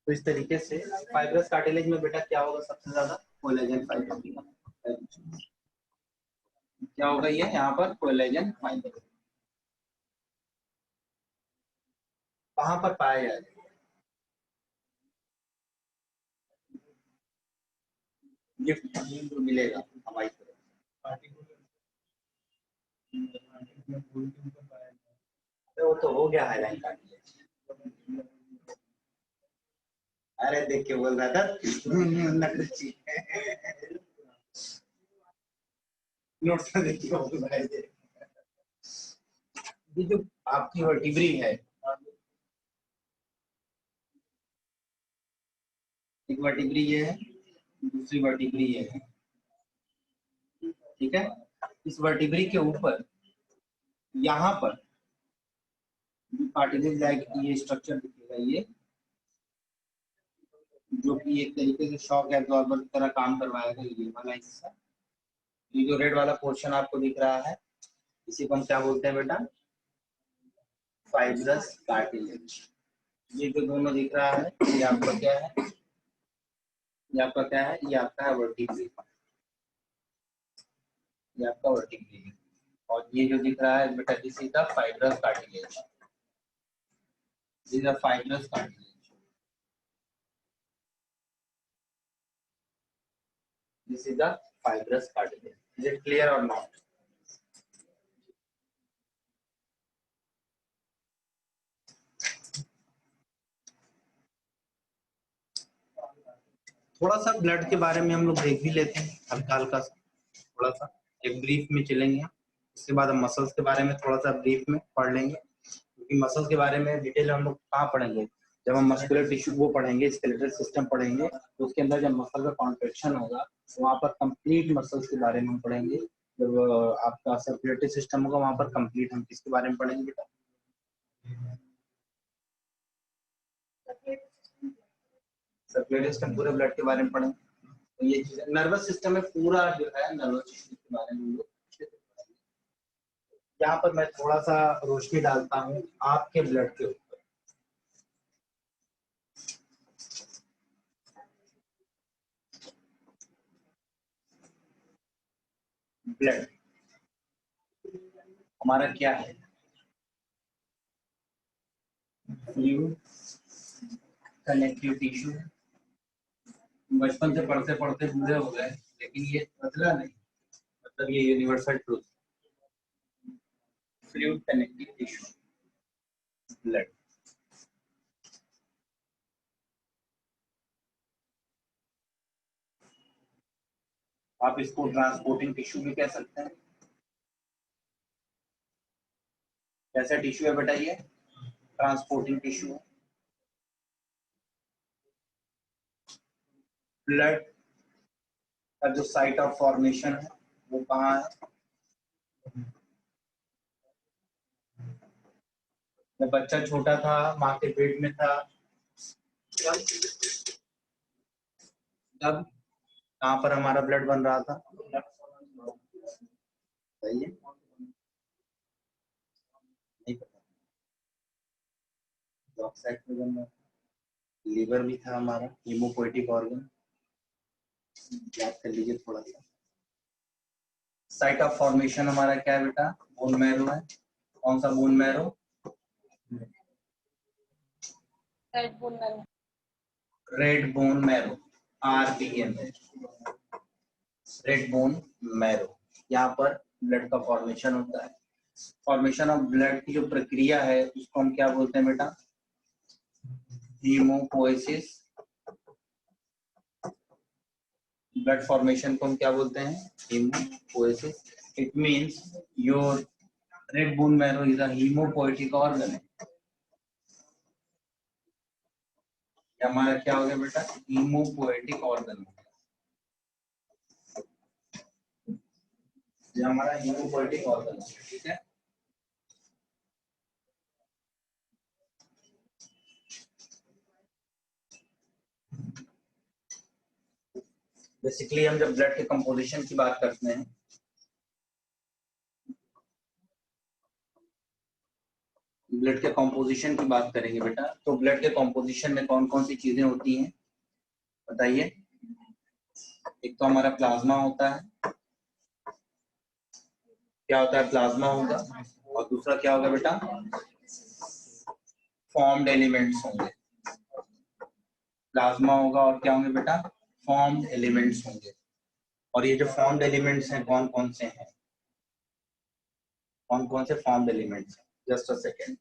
तो इस तरीके से फाइब्रस कार्टिलेज में बेटा क्या होगा सबसे ज्यादा, कोलेजन फाइबर। क्या होगा ये यहाँ पर, कोलेजन फाइबर। कहाँ पर पाया जाएगा, गिफ्ट मिलेगा हमारी तरफ। वो तो हो गया हाईलाइन कार्टिलेज। अरे देख के बोल रहा था नकली नोट्स में देख के बोल रहा है। ये जो आपकी वर्टिब्री है, एक वर्टिब्री ये है, दूसरी वर्टिब्री ये है, ठीक है। इस वर्टिब्री के ऊपर यहाँ पर कार्टिलेज लाइक ये स्ट्रक्चर दिखेगा, ये जो कि एक तरीके से शॉक एब्जॉर्बर की तरह काम करवाएगा। ये वाला हिस्सा, ये जो रेड वाला पोर्शन आपको दिख रहा है, इसी को हम क्या बोलते हैं बेटा, फाइब्रस कार्टिलेज। ये जो दोनों दिख रहा है ये आपका क्या है, ये आपका क्या है, ये आपका है वर्टिब्री, ये आपका वर्टिब्री। और ये जो दिख रहा है बेटा, this is the fibrous cartilage, this is the fibrous cartilage, this is the fibrous cartilage. Is it clear और नॉट? थोड़ा सा ब्लड के बारे में हम लोग देख भी लेते हैं, हल्का हल्का थोड़ा सा एक ब्रीफ में चलेंगे। उसके बाद हम मसल्स के बारे में थोड़ा सा ब्रीफ में पढ़ लेंगे, क्योंकि मसल्स के बारे में डिटेल हम लोग कहाँ पढ़ेंगे, जब हम मस्कुलर टिश्यू वो पढ़ेंगे, स्केलेटल सिस्टम पढ़ेंगे, तो उसके अंदर जब मसल का कॉन्ट्रैक्शन होगा तो वहाँ पर कंप्लीट मसल्स के बारे में हम पढ़ेंगे। जब आपका सर्कुलेटरी सिस्टम होगा वहाँ पर कंप्लीट हम किसके बारे में पढ़ेंगे बेटा, सर्कुलेटरी सिस्टम पूरे ब्लड के बारे में पढ़ेंगे। तो ये चीज नर्वस सिस्टम में पूरा जो है नर्वस सिस्टम के बारे में हम लोग। यहाँ पर मैं थोड़ा सा रोशनी डालता हूँ आपके ब्लड के ऊपर। ब्लड हमारा क्या है, फ्लूइड कनेक्टिव टिश्यू। बचपन से पढ़ते पढ़ते बूढ़े हो गए, लेकिन ये बदला नहीं, मतलब ये universal truth, fluid connective tissue blood. आप इसको ट्रांसपोर्टिंग टिश्यू भी कह सकते हैं। कैसा टिश्यू है बेटा ये, ट्रांसपोर्टिंग टिश्यू। ब्लड का जो साइट ऑफ फॉर्मेशन है वो कहाँ है, जब बच्चा छोटा था माँ के पेट में था तब कहाँ पर हमारा ब्लड बन रहा था, सही है, नहीं पता, साइड में बन रहा था। लीवर भी था हमारा, हीमोपोएटिक ऑर्गन, याद कर लीजिए थोड़ा सा। साइट ऑफ फॉर्मेशन हमारा क्या है बेटा, बोन मैरो है। कौन सा bone marrow, red bone marrow, red bone marrow, RBM, red bone marrow. यहाँ पर ब्लड का फॉर्मेशन होता है। फॉर्मेशन ऑफ ब्लड की जो प्रक्रिया है उसको हम क्या बोलते हैं बेटा, हीमोपोएसिस। ब्लड फॉर्मेशन को हम क्या बोलते हैं, haemopoiesis. It means your red bone marrow is a haemopoietic organ. हमारा क्या हो गया बेटा, हीमोपोएटिक ऑर्गन, ये हमारा हीमोपोएटिक ऑर्गन है, ठीक है। बेसिकली हम जब ब्लड के कंपोजिशन की बात करते हैं, ब्लड के कॉम्पोजिशन की बात करेंगे बेटा। तो ब्लड के कॉम्पोजिशन में कौन कौन सी चीजें होती हैं बताइए। एक तो हमारा प्लाज्मा होता है, क्या होता है, प्लाज्मा होगा। और दूसरा क्या होगा बेटा, फॉर्म्ड एलिमेंट्स होंगे। प्लाज्मा होगा और क्या होंगे बेटा, फॉर्म्ड एलिमेंट्स होंगे। और ये जो फॉर्म्ड एलिमेंट्स हैं कौन कौन से हैं, कौन कौन से फॉर्म्ड एलिमेंट्स हैं, जस्ट अ सेकेंड।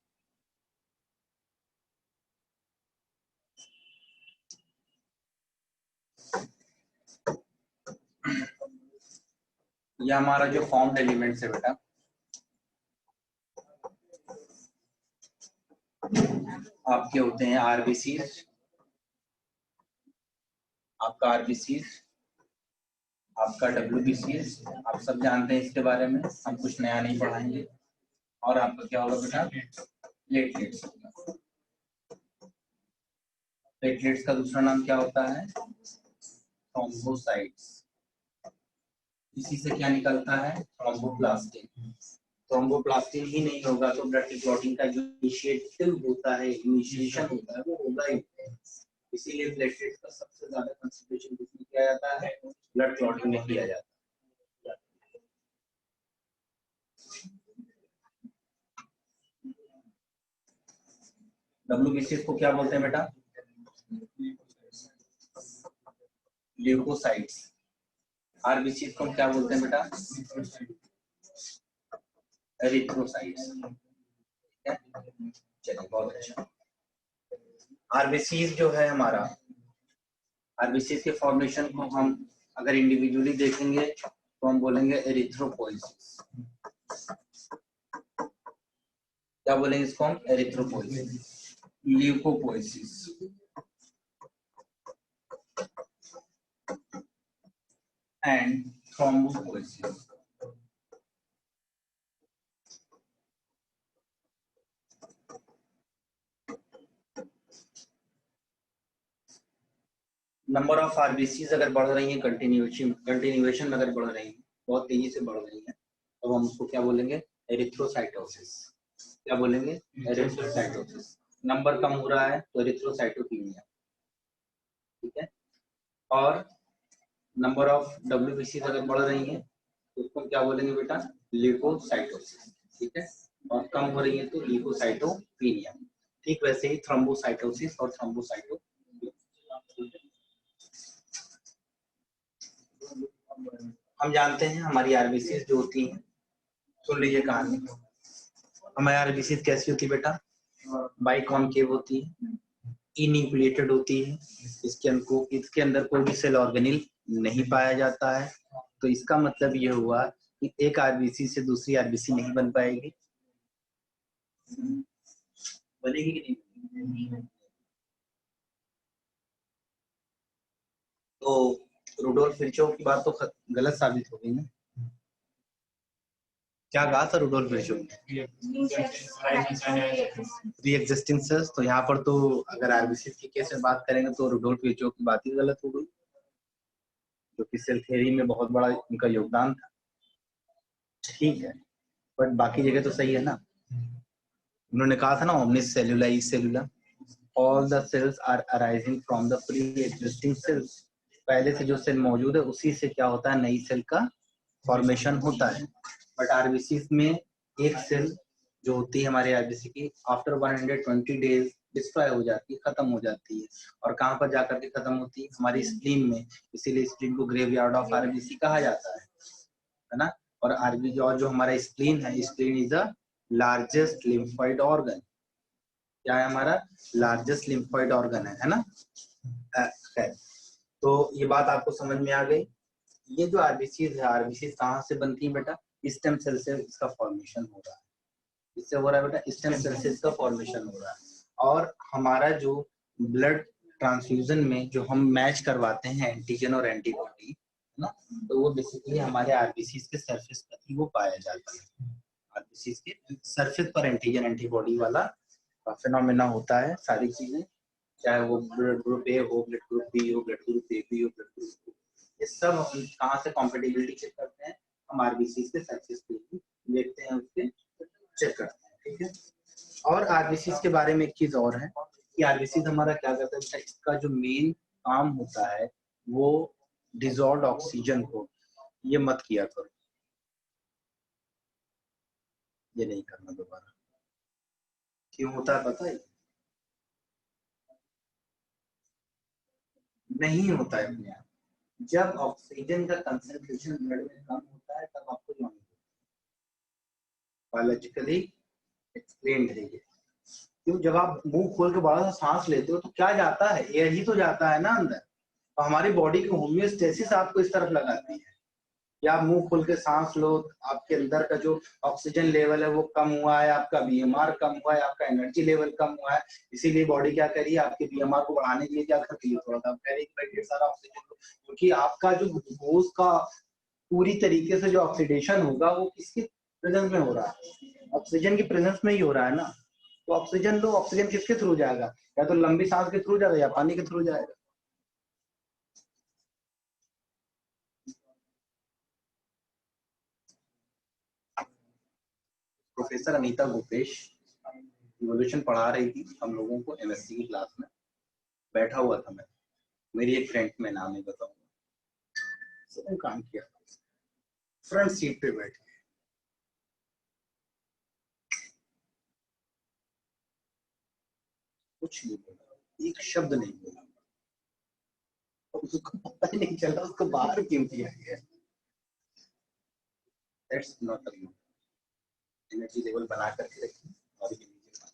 ये हमारा जो फॉर्म्ड एलिमेंट्स है बेटा, आपके होते हैं आरबीसी, आपका आरबीसी, आपका डब्ल्यूबीसी, आप सब जानते हैं इसके बारे में, हम कुछ नया नहीं पढ़ाएंगे। और आपका क्या होगा बेटा, प्लेटलेट्स होगा। प्लेटलेट्स का दूसरा नाम क्या होता है, थ्रोम्बोसाइट्स। इसी से क्या निकलता है, थ्रोम्बोप्लास्टिन। थ्रोम्बोप्लास्टिन ही नहीं होगा तो ब्लड की क्लॉटिंग का जो इनिशिएटिव होता है, इनिशिएशन होता है, वो होगा ही। इसीलिए प्लेटलेट्स का सबसे ज्यादा कंसंट्रेशन किसमें किया जाता है, ब्लड क्लॉटिंग में किया जाता है। डब्ल्यूबीसी को क्या बोलते हैं बेटा, ल्यूकोसाइट्स। आरबीसी को क्या बोलते हैं बेटा, एरिथ्रोसाइट्स। चलिए बहुत अच्छा। आरबीसी जो है हमारा, आरबीसी के फॉर्मेशन को हम अगर इंडिविजुअली देखेंगे तो हम बोलेंगे एरिथ्रोपोइसिस। क्या बोलेंगे इसको हम, erythropoiesis, leucopoiesis and thrombopoiesis. Number of RBCs अगर बढ़ रही है कंटिन्यूएशन अगर बढ़ रही है, बहुत तेजी से बढ़ रही है, तो हम उसको क्या बोलेंगे, एरिथ्रोसाइटोसिस। क्या बोलेंगे, एरिथ्रोसाइटोसिस। नंबर कम हो रहा है तो एरिथ्रोसाइटोपीनिया, ठीक है। और नंबर ऑफ डब्ल्यूबीसी अगर बढ़ रही है तो उसको क्या बोलेंगे बेटा, ल्यूकोसाइटोसिस, ठीक है। और कम हो रही है तो ल्यूकोसाइटोपीनिया। ठीक वैसे ही थ्रोम्बोसाइटोसिस और थ्रोम्बोसाइटो, हम जानते हैं हमारी आरबीसी जो होती है, सुन लीजिए कहानी। हमारी आरबीसी कैसी होती है बेटा, बाइकॉनकेव होती है, इन्यूक्लिएटेड होती है, इसके अंदर कोई भी सेल ऑर्गेनिल नहीं पाया जाता है। तो इसका मतलब ये हुआ कि एक आरबीसी से दूसरी आरबीसी नहीं बन पाएगी, बनेगी कि नहीं। तो रुडोल्फ विर्चोव की बात तो गलत साबित हो गई ना। क्या कहा था रुडोल्फ विर्चोव ने, प्री एग्जिस्टिंग सेल्स। तो यहाँ पर तो अगर आरबीसी की केस में बात करेंगे तो रुडोल्फ विर्चोव की बात ही गलत हो गई, जो कि सेल थ्योरी में बहुत बड़ा उनका योगदान था। ठीक है, बट बाकी जगह तो सही है ना। उन्होंने कहा था ना, ओमनिस सेलुला ई सेलुला, all the cells are arising from the pre existing cells. पहले से जो सेल मौजूद है उसी से क्या होता है, नई सेल का फॉर्मेशन होता है। बट आरबीसी में एक सेल जो होती है हमारे आरबीसी की, आफ्टर 120 डेज डिस्ट्रॉय हो जाती है, खत्म हो जाती है। और कहाँ पर जाकर के खत्म होती है, हमारी स्प्लीन में। इसीलिए स्प्लीन को ग्रेवयार्ड ऑफ आरबीसी कहा जाता है ना। और आरबीसी और जो हमारा स्प्लीन है, spleen is the largest lymphoid organ. क्या है हमारा, लार्जेस्ट लिम्फोइड ऑर्गन है ना। खैर, तो ये बात आपको समझ में आ गई। ये जो आरबीसी है, आरबीसी कहाँ से बनती है बेटा, स्टेम सेल से इसका फॉर्मेशन हो रहा है। इससे हो रहा है बेटा, स्टेम सेल से इसका फॉर्मेशन हो रहा है। और हमारा जो ब्लड ट्रांसफ्यूजन में जो हम मैच करवाते हैं एंटीजन और एंटीबॉडी, है ना, तो वो बेसिकली हमारे आरबीसी के सरफेस पर ही वो पाया जाता है। आरबीसी के सरफेस पर एंटीजन एंटीबॉडी वाला फिनोमेना होता है। सारी चीजें, चाहे वो ब्लड ग्रुप ए हो, ब्लड ग्रुप बी हो, ब्लड ग्रुप ए बी हो, ब्लड ग्रुप, ये सब हम कहाँ से कॉम्पेटिबिलिटी चेक करते हैं, हम आरबीसी के सरफेस पे ही देखते हैं, उसके चेक करते हैं, ठीक है। और आरबीसी के बारे में एक चीज और है कि आरबीसी हमारा क्या करता है, इसका जो मेन काम होता है वो डिजॉल्व ऑक्सीजन को, ये मत किया करो, ये नहीं करना दोबारा। क्यों होता है पता है? नहीं होता है अपने आप। जब ऑक्सीजन का कंसंट्रेशन ब्लड में कम होता है तब आपको जॉइंट बायोलॉजिकली एक्सप्लेन है ये। क्यों? जब आप मुंह खोल के बड़ा सा सांस लेते हो तो क्या जाता है? एयर ही तो जाता है ना अंदर। तो हमारी बॉडी की होम्योस्टेसिस आपको इस तरफ लगाती है कि आप मुंह खोल के सांस लो, आपके अंदर का जो ऑक्सीजन लेवल है वो कम हुआ है, आपका बीएमआर कम हुआ है, आपका एनर्जी लेवल कम हुआ है। इसीलिए बॉडी क्या करी, आपके बीएमआर को बढ़ाने के लिए क्या करती है, थोड़ा सा कह रही है ढेर सारा ऑक्सीजन लो, क्योंकि आपका जो ग्लूकोज का पूरी तरीके से जो ऑक्सीडेशन होगा वो किसके प्रेजेंस में हो रहा है? ऑक्सीजन की प्रेजेंस में ही हो रहा है ना। तो ऑक्सीजन लो, ऑक्सीजन किसके थ्रू जाएगा? या तो लंबी सांस के थ्रू जाएगा या पानी के थ्रू जाएगा। प्रोफेसर अनीता भूपेश इवोल्यूशन पढ़ा रही थी हम लोगों को एमएससी की क्लास में, बैठा हुआ था मैं, मेरी एक फ्रेंड, में नाम नहीं बताऊंगा, सबने काम किया, फ्रंट सीट पे बैठे, कुछ नहीं बोला, एक शब्द नहीं बोला, उसको पता ही नहीं चला उसको बाहर क्यों किया गया। That's not a good. Energy level बना करके रखिए और ये नीचे।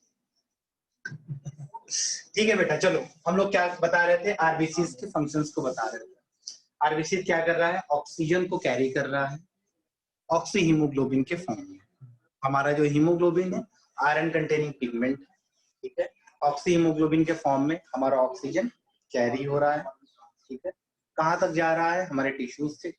ठीक है बेटा, चलो हम लोग क्या बता रहे थे, आरबीसी के फंक्शंस को बता रहे थे। आरबीसी क्या कर रहा है, ऑक्सीजन को कैरी कर रहा है ऑक्सी हीमोग्लोबिन के फॉर्म में। हमारा जो हीमोग्लोबिन है आयरन कंटेनिंग पिगमेंट, ठीक है, ऑक्सी हीमोग्लोबिन के फॉर्म में हमारा ऑक्सीजन कैरी हो रहा है, ठीक है। कहाँ तक जा रहा है, हमारे टिश्यूज से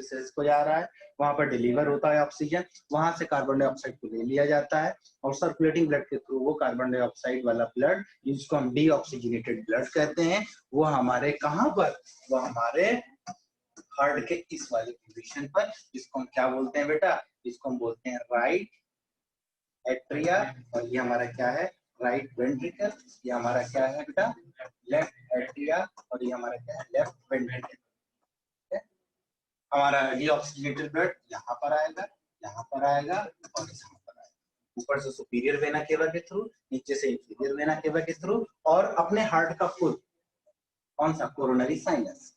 सेल्स को जा रहा है, वहां पर डिलीवर होता है ऑक्सीजन, वहां से कार्बन डाइऑक्साइड को ले लिया जाता है और सर्कुलेटिंग ब्लड के थ्रू वो कार्बन डाइऑक्साइड वाला ब्लड, जिसको हम डीऑक्सीजनेटेड ब्लड कहते हैं, वो हमारे कहाँ पर, वो हमारे हार्ट के इस वाले पोजीशन पर, जिसको हम क्या बोलते हैं बेटा, जिसको हम बोलते हैं राइट एट्रिया, और ये हमारा क्या है, राइट वेंट्रिकल, ये हमारा क्या है बेटा, लेफ्ट एट्रिया, और ये हमारा क्या है, लेफ्ट वेंट्रिकल। हमारा डीऑक्सीजनेटेड ब्लड यहाँ पर आएगा, यहाँ पर आएगा और यहाँ पर आएगा, ऊपर से सुपीरियर वेना केवा के थ्रू, नीचे से इंफीरियर वेना केवा के थ्रू, और अपने हार्ट का खुद कौन सा, कोरोनरी साइनस।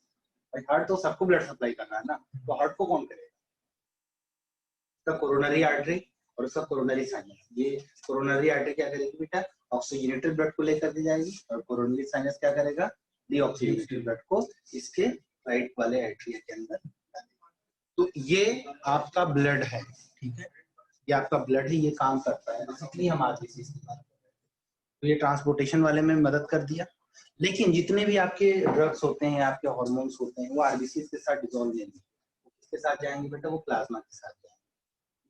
भाई हार्ट तो सबको ब्लड सप्लाई करना है ना, तो हार्ट को कौन करेगा, उसका कोरोनरी आर्टरी और उसका कोरोनरी साइनस। ये कोरोनरी आर्टरी क्या करेगी बेटा, ऑक्सीजनेटेड ब्लड को लेकर के जाएगी, और कोरोनरी साइनस क्या करेगा, डीऑक्सीजनेटेड ब्लड को इसके राइट वाले आर्टरी के अंदर। तो ये आपका ब्लड है, ठीक है, ये आपका ब्लड ही ये काम करता है, बेसिकली हम आरबीसी की बात कर रहे हैं। तो ये ट्रांसपोर्टेशन वाले में मदद कर दिया, लेकिन जितने भी आपके ड्रग्स होते हैं, आपके हार्मोन्स होते हैं, वो आरबीसी के साथ डिसॉल्व नहीं होंगे, किसके साथ जाएंगे बेटा, वो प्लाज्मा के साथ जाएंगे।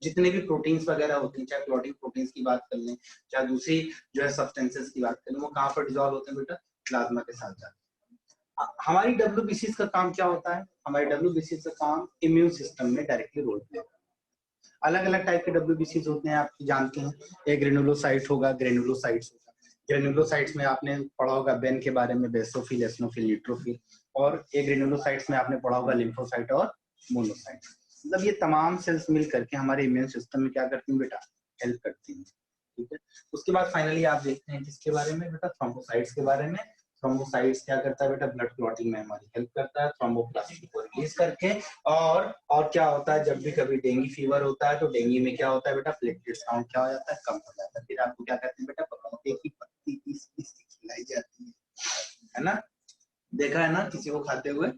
जितने भी प्रोटीन्स वगैरह होती हैं, चाहे क्लॉटिंग प्रोटीन्स की बात कर लें, चाहे दूसरी जो है सब्सटेंसेस की बात कर लें, वो कहाँ पर डिसॉल्व होते हैं बेटा, प्लाज्मा के साथ जाते हैं। हमारी डब्ल्यूबीसी का काम क्या होता है, हमारी डब्ल्यूबीसी का काम इम्यून सिस्टम में डायरेक्टली रोल प्ले करता है। अलग अलग टाइप के डब्ल्यूबीसी होते हैं, आप जानते हैं, एक ग्रेनुलोसाइट होगा, ग्रेनुलोसाइट्स होगा, ग्रेनुलोसाइट्स में आपने पढ़ा होगा बेन के बारे में, बेसोफिल, एसनोफिल, न्यूट्रोफिल, और एक ग्रेनुलोसाइट्स में आपने पढ़ा होगा लिम्फोसाइट और मोनोसाइट। मतलब ये तमाम सेल्स मिल करके हमारे इम्यून सिस्टम में क्या करती हैं बेटा, हेल्प करती हैं, ठीक है। उसके बाद फाइनली आप देखते हैं किसके बारे में बेटा, थ्रोम्बोसाइट्स के बारे में। थ्रोम्बोसाइट्स क्या करता है बेटा, ब्लड क्लॉटिंग में हमारी हेल्प करता है, थ्रोम्बोप्लास्ट को रिलीज करके। और क्या होता है, जब भी कभी डेंगू फीवर होता है तो डेंगू में क्या होता है बेटा, प्लेटलेट्स काउंट क्या हो जाता है, कम हो जाता है, फिर आपको क्या कहते हैं बेटा, पपीते की पत्ती पीस खिलाई जाती है ना, देखा है ना किसी को खाते हुए,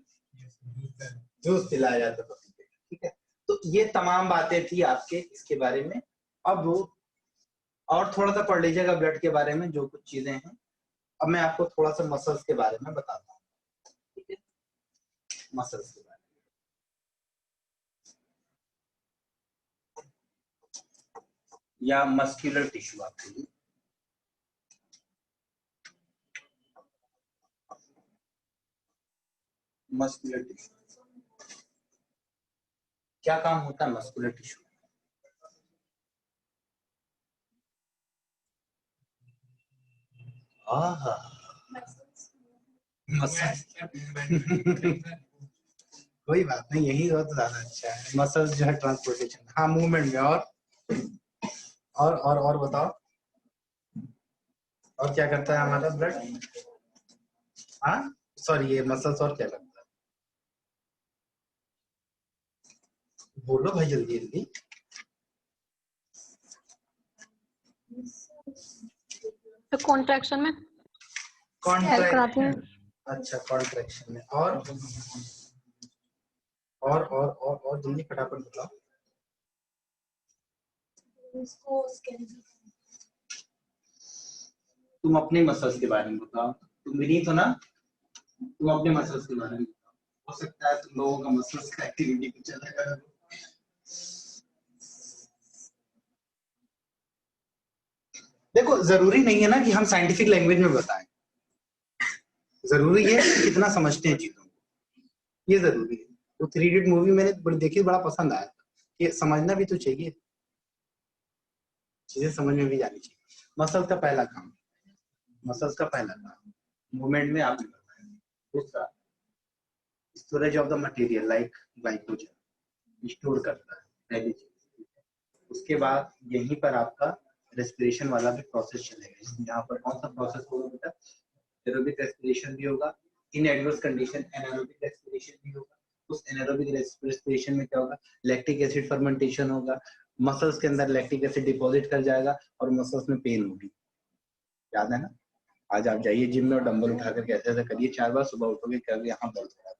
जूस पिलाया जाता है पपीते, ठीक है। तो ये तमाम बातें थी आपके इसके बारे में। अब वो और थोड़ा सा पढ़ लीजिएगा ब्लड के बारे में जो कुछ चीजें हैं। अब मैं आपको थोड़ा सा मसल्स के बारे में बताता हूँ, ठीक है, मसल्स के बारे में या मस्कुलर टिश्यू आपके लिए। मस्कुलर टिश्यू क्या काम होता है, मस्कुलर टिश्यू आहा कोई बात नहीं, यही हो तो ज्यादा अच्छा है। मसल्स जो है ट्रांसपोर्टेशन, हाँ मूवमेंट में। और बताओ, और क्या करता है हमारा ब्लड? हाँ सॉरी, ये मसल्स और क्या करता है? बोलो भाई जल्दी जल्दी। तो कॉन्ट्रैक्शन में हेल्प कराती हैं। अच्छा कॉन्ट्रैक्शन में, और जल्दी फटाफट बताओ। तुम अपने मसल्स के बारे में बताओ, तुम विनीत हो ना, तुम अपने मसल्स के बारे में बताओ। हो सकता है तुम लोगों का मसल्स का एक्टिविटी कुछ अलग है। देखो जरूरी नहीं है ना कि हम साइंटिफिक लैंग्वेज में बताएं, जरूरी है कि कितना समझते हैं चीजों को, ये जरूरी है। तो 3 इडियट मूवी मैंने बड़ी देखी, बड़ा पसंद आया, कि समझना भी तो चाहिए, चीजें समझ में भी जानी चाहिए। मसल का पहला काम, मसल्स का पहला काम मूवमेंट में आपने बताया। दूसरा, storage of the material like glycogen, store करता है पहली चीज। उसके बाद यहीं पर आपका रेस्पिरेशन वाला भी प्रोसेस चलेगा। यहाँ पर कौन सा प्रोसेस होगा बेटा? एरोबिक रेस्पिरेशन भी होगा, इन एडवर्स कंडीशन एनारोबिक रेस्पिरेशन भी होगा। उस एनारोबिक रेस्पिरेशन में क्या होगा? लैक्टिक एसिड फर्मेंटेशन होगा, मसल्स के अंदर लैक्टिक एसिड डिपॉजिट कर जाएगा और मसल्स में पेन होगी। याद है ना? आज आप जाइए जिम में और डंबल उठा करके ऐसे ऐसे करिए 4 बार, सुबह उठोगे कभी यहाँ दर्द हो रहा है।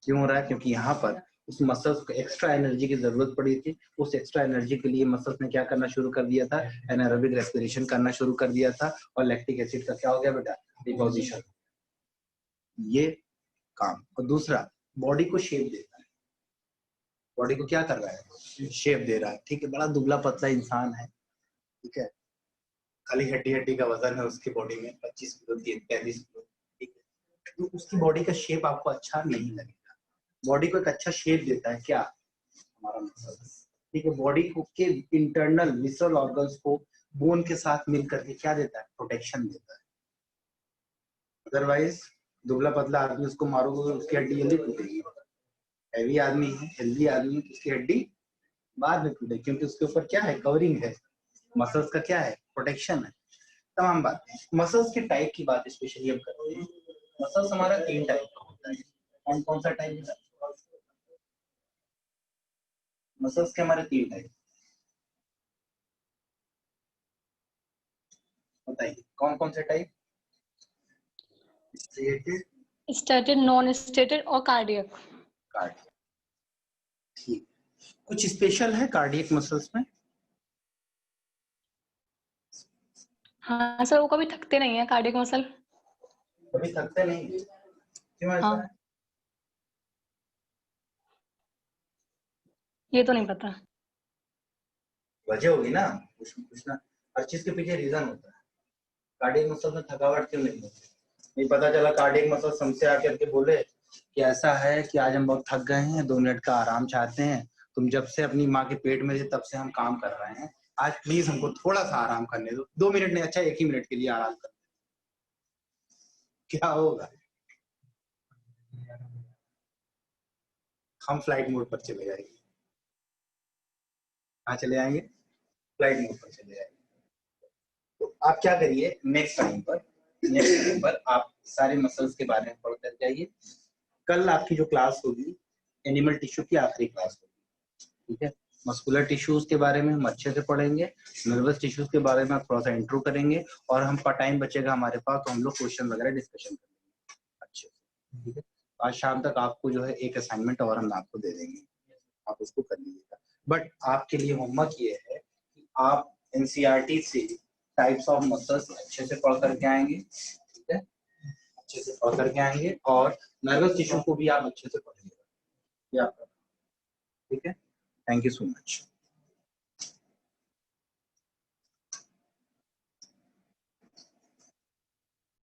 क्यों हो रहा है? क्योंकि यहाँ पर उस मसल्स को एक्स्ट्रा एनर्जी की जरूरत पड़ी थी। उस एक्स्ट्रा एनर्जी के लिए मसल्स ने क्या करना शुरू कर दिया था? एनारोबिक रेस्पिरेशन करना शुरू कर दिया था, और लैक्टिक एसिड का क्या हो गया बेटा? डिपोजिशन। ये काम। और दूसरा, बॉडी को शेप देता है। बॉडी को क्या कर रहा है? शेप दे रहा है। ठीक है, बड़ा दुबला पतला इंसान है, ठीक है, खाली हड्डी हड्डी का वजन है उसकी बॉडी में 25 किलो 33 किलो, ठीक है, तो उसकी बॉडी का शेप आपको अच्छा नहीं लगेगा। बॉडी को एक अच्छा शेप देता है क्या? हमारा मसल्स। ठीक है, बॉडी को के इंटरनल विसरल ऑर्गन्स को बोन के साथ मिल करके क्या देता है? प्रोटेक्शन देता है। अदरवाइज दुबला पतला आदमी उसको मारोगे तो उसकी हड्डी जल्दी टूटेगी। हैवी आदमी है, हेल्दी आदमी है, तो उसकी हड्डी बाद में टूटेगी, क्योंकि उसके ऊपर क्या है? कवरिंग है। मसल्स का क्या है? प्रोटेक्शन है। तमाम बातें। मसल्स के टाइप की बात स्पेशली हम करते हैं। मसल्स हमारा 3 टाइप का होता है। कौन कौन सा टाइप है? मसल्स के हमारे 3 टाइप बताइए, कौन कौन से टाइप? स्टेटेड, नॉन स्टेटेड और कार्डियक। कार्डियक, ठीक। कुछ स्पेशल है कार्डियक मसल्स में? हाँ सर, वो कभी थकते नहीं है कार्डियक मसल। कभी थकते नहीं? क्यों ऐसा हाँ, है? ये तो नहीं पता। वजह होगी ना, कुछ ना, हर चीज के पीछे रीजन होता है। कार्डियक मसल में थकावट क्यों नहीं होती? नहीं पता चला कार्डियक मसल हमसे आकर के बोले कि ऐसा है कि आज हम बहुत थक गए हैं, 2 मिनट का आराम चाहते हैं, तुम जब से अपनी माँ के पेट में थे तब से हम काम कर रहे हैं, आज प्लीज हमको थोड़ा सा आराम करने दो। 2 मिनट नहीं, अच्छा 1 ही मिनट के लिए आराम कर, क्या होगा? हम फ्लाइट मोड पर चले जाएंगे। कहाँ चले जाएंगे? फ्लाइट मोड पर चले जाएंगे। तो आप क्या करिए, नेक्स्ट टाइम पर आप सारे मसल्स के बारे में पढ़ कर जाइए। कल आपकी जो क्लास होगी एनिमल टिश्यू की आखिरी क्लास होगी, ठीक है। मस्कुलर टिश्यूज के बारे में हम अच्छे से पढ़ेंगे, नर्वस टिश्यूज के बारे में आप थोड़ा सा इंट्रो करेंगे, और हम पर टाइम बचेगा हमारे पास तो हम लोग क्वेश्चन वगैरह डिस्कशन करेंगे अच्छे से, ठीक है। आज शाम तक आपको जो है एक असाइनमेंट और हम आपको दे देंगे, आप उसको कर लीजिएगा। बट आपके लिए होमवर्क ये है कि आप एनसीईआरटी से टाइप्स ऑफ मसल्स अच्छे से पढ़ करके आएंगे, ठीक है, अच्छे से पढ़ करके आएंगे, और नर्वस टिश्यू को भी आप अच्छे से पढ़ेंगे, ठीक है। Thank you so much.